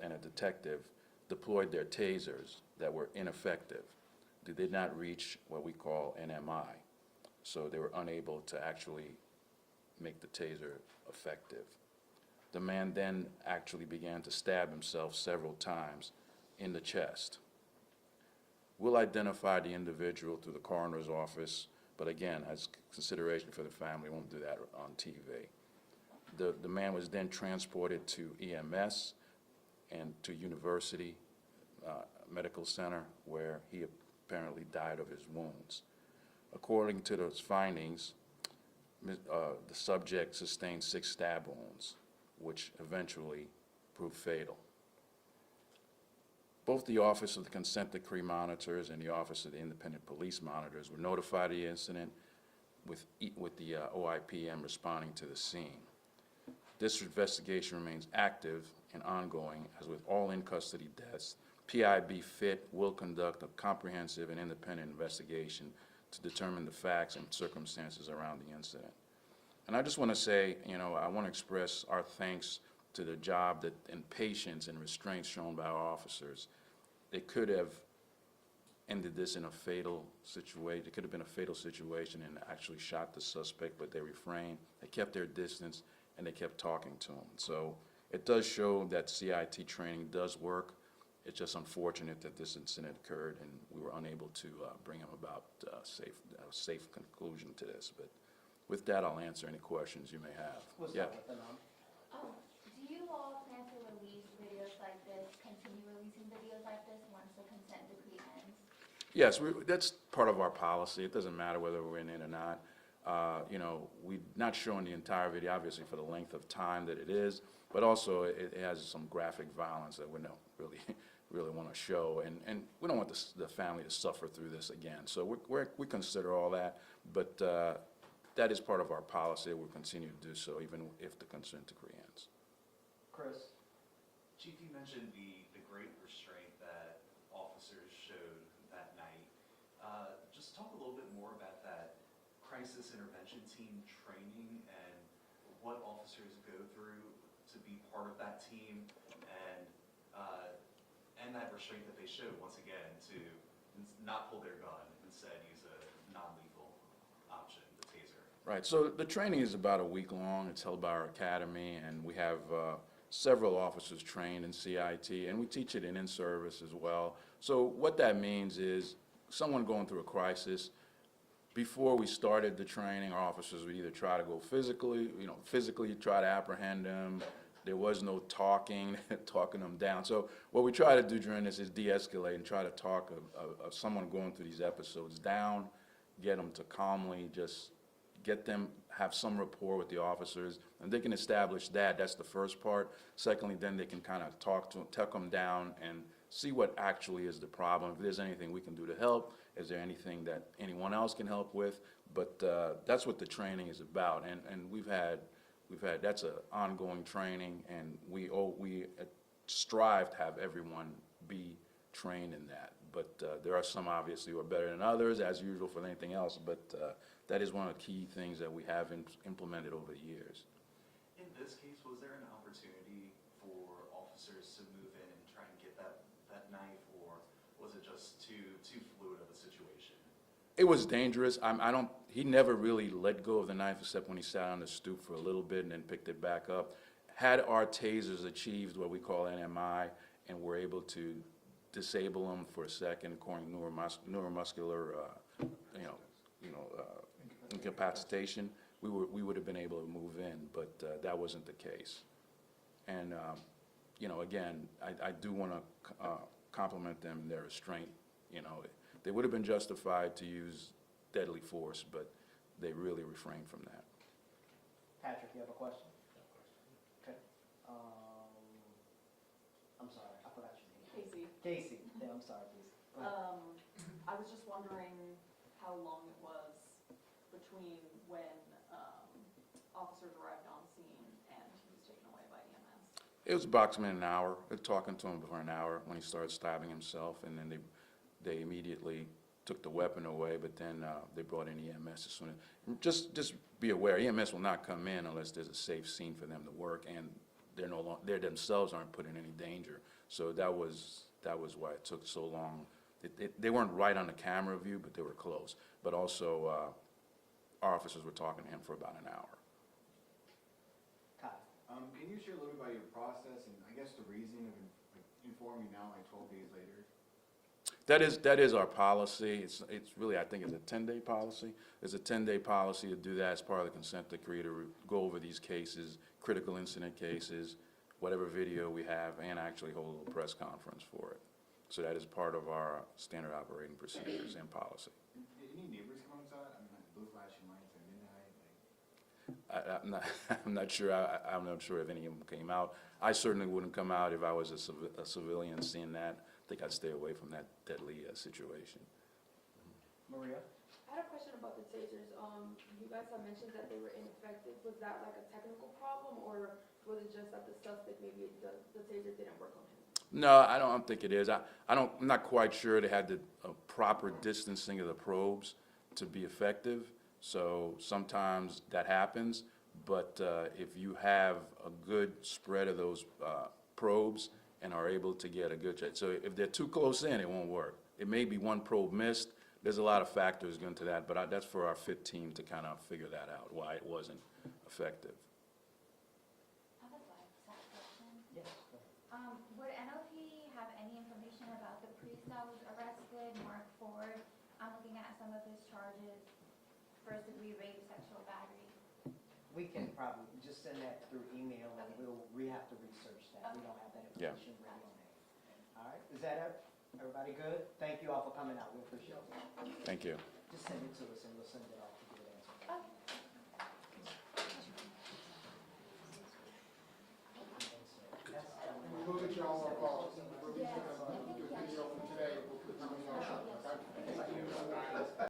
and a detective deployed their tasers that were ineffective. They did not reach what we call NMI, so they were unable to actually make the taser effective. The man then actually began to stab himself several times in the chest. We'll identify the individual through the coroner's office, but again, as consideration for the family, won't do that on TV. The man was then transported to EMS and to University Medical Center, where he apparently died of his wounds. According to those findings, the subject sustained 6 stab wounds, which eventually proved fatal. Both the Office of the Consent Decree Monitors and the Office of the Independent Police Monitors were notified of the incident, with the OIPM responding to the scene. This investigation remains active and ongoing, as with all in-custody deaths. PIB FIT will conduct a comprehensive and independent investigation to determine the facts and circumstances around the incident. And I just want to say, I want to express our thanks to the job and patience and restraint shown by our officers. They could have ended this in a fatal situation. It could have been a fatal situation and actually shot the suspect, but they refrained. They kept their distance, and they kept talking to him. So it does show that CIT training does work. It's just unfortunate that this incident occurred, and we were unable to bring him about a safe conclusion to this. But with that, I'll answer any questions you may have. Yeah. Do you all plan to release videos like this, continue releasing videos like this once the consent decree ends? Yes, that's part of our policy. It doesn't matter whether we're in it or not. We're not showing the entire video, obviously, for the length of time that it is, but also it has some graphic violence that we don't really want to show, and we don't want the family to suffer through this again. So we consider all that, but that is part of our policy. We'll continue to do so even if the consent decree ends. Chris? Chief, you mentioned the great restraint that officers showed that night. Just talk a little bit more about that crisis intervention team training and what officers go through to be part of that team, and that restraint that they showed, once again, to not pull their gun, instead use a non-lethal option, the taser. Right, so the training is about a week long. It's held by our academy, and we have several officers trained in CIT, and we teach it in service as well. So what that means is someone going through a crisis, before we started the training, our officers would either try to go physically try to apprehend them. There was no talking them down. So what we try to do during this is de-escalate and try to talk someone going through these episodes down, get them to calmly just get them, have some rapport with the officers, and they can establish that. That's the first part. Secondly, then they can kind of talk them down and see what actually is the problem. If there's anything we can do to help, is there anything that anyone else can help with? But that's what the training is about, and we've had that's an ongoing training, and we strive to have everyone be trained in that. But there are some obviously who are better than others, as usual for anything else. But that is one of the key things that we have implemented over the years. In this case, was there an opportunity for officers to move in and try and get that knife, or was it just too fluid of a situation? It was dangerous. He never really let go of the knife except when he sat on the stoop for a little bit and then picked it back up. Had our tasers achieved what we call NMI and were able to disable them for a second, according to neuromuscular, incapacitation, we would have been able to move in, but that wasn't the case. And again, I do want to compliment them in their restraint. They would have been justified to use deadly force, but they really refrained from that. Patrick, you have a question? Okay. I'm sorry, I forgot your name. Casey. Casey, yeah, I'm sorry, please. Go ahead. I was just wondering how long it was between when officers arrived on scene and he was taken away by EMS. It was approximately an hour. We were talking to him for an hour when he started stabbing himself, and then they immediately took the weapon away, but then they brought in EMS as soon as. Just be aware, EMS will not come in unless there's a safe scene for them to work, and they're no longer, they themselves aren't put in any danger. So that was why it took so long. They weren't right on the camera view, but they were close. But also, our officers were talking to him for about an hour. Kyle? Can you share a little bit about your process and I guess the reasoning of informing now, like 12 days later? That is our policy. It's really, I think it's a 10-day policy. It's a 10-day policy to do that as part of the consent decree, to go over these cases, critical incident cases, whatever video we have, and actually hold a little press conference for it. So that is part of our standard operating procedures and policy. Did any neighbors come outside? I mean, like blue flashing lights at midnight? Like, I'm not sure. I'm not sure if any of them came out. I certainly wouldn't come out if I was a civilian seeing that. I think I'd stay away from that deadly situation. Maria? I had a question about the tasers. You guys have mentioned that they were ineffective. Was that like a technical problem, or was it just that the suspect, maybe the taser didn't work on him? No, I don't think it is. I'm not quite sure they had the proper distancing of the probes to be effective. So sometimes that happens, but if you have a good spread of those probes and are able to get a good check. So if they're too close in, it won't work. It may be one probe missed. There's a lot of factors into that, but that's for our fit team to kind of figure that out, why it wasn't effective. I have a live question. Yes. go ahead. Would NOPD have any information about the priest that was arrested, Mark Ford? I'm looking at some of his charges, first-degree rape, sexual battery. We can probably just send that through email, and we have to research that. We don't have that Yeah. information ready on hand. All right, is that it? Everybody good? Thank you all for coming out, we appreciate it. Thank you. Just send it to us and we'll send it